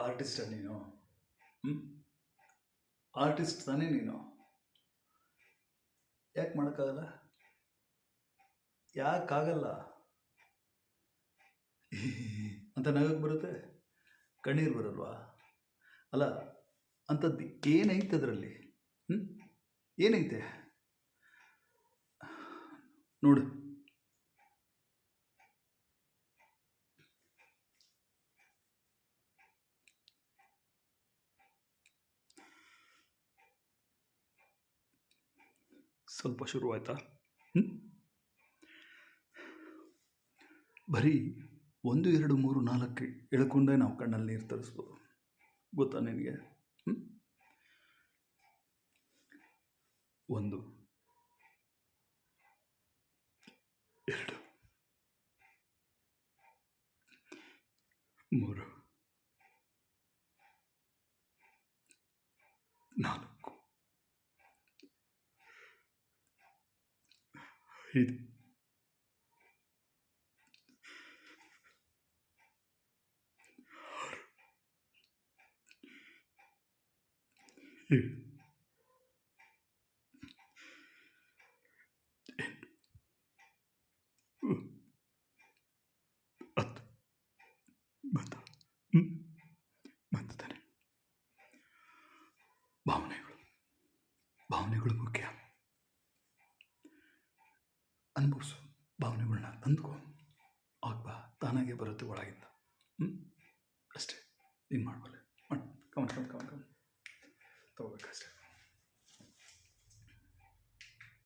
Artist ನೀನು? ಹ್ಞೂ artist ತಾನೇ ನೀನು? ಯಾಕೆ ಮಾಡೋಕ್ಕಾಗಲ್ಲ? ಯಾಕಾಗಲ್ಲ ಅಂತ ನಗಕ್ಕೆ ಬರುತ್ತೆ, ಕಣ್ಣೀರು ಬರಲ್ವಾ? ಅಲ್ಲ, ಅಂಥದ್ದು ಏನೈತೆ ಅದರಲ್ಲಿ? ಏನೈತೆ ನೋಡು. ಸ್ವಲ್ಪ ಶುರುವಾಯ್ತಾ? ಬರೀ 1 2 3 4 ಎಳ್ಕೊಂಡೇ ನಾವು ಕಣ್ಣಲ್ಲಿ ನೀರು ತರಿಸ್ಬೋದು, ಗೊತ್ತಾ ನಿನಗೆ? 1 2 3 4 5 6 7 8 10 ಬಂತು ತಾನೆ. ಭಾವನೆಗಳು ಮುಖ್ಯ. ಅನುಭವಿಸು, ಭಾವನೆಗಳನ್ನ ತಂದ್ಕೊ, ಬಾ, ತಾನಾಗೆ ಬರುತ್ತೆ ಒಳಗಿಂದ. ಅಷ್ಟೇ, ನೀನು ಮಾಡಬಲ್ಲೆ. ಕಮ್ ತಗೋಬೇಕಷ್ಟೇ.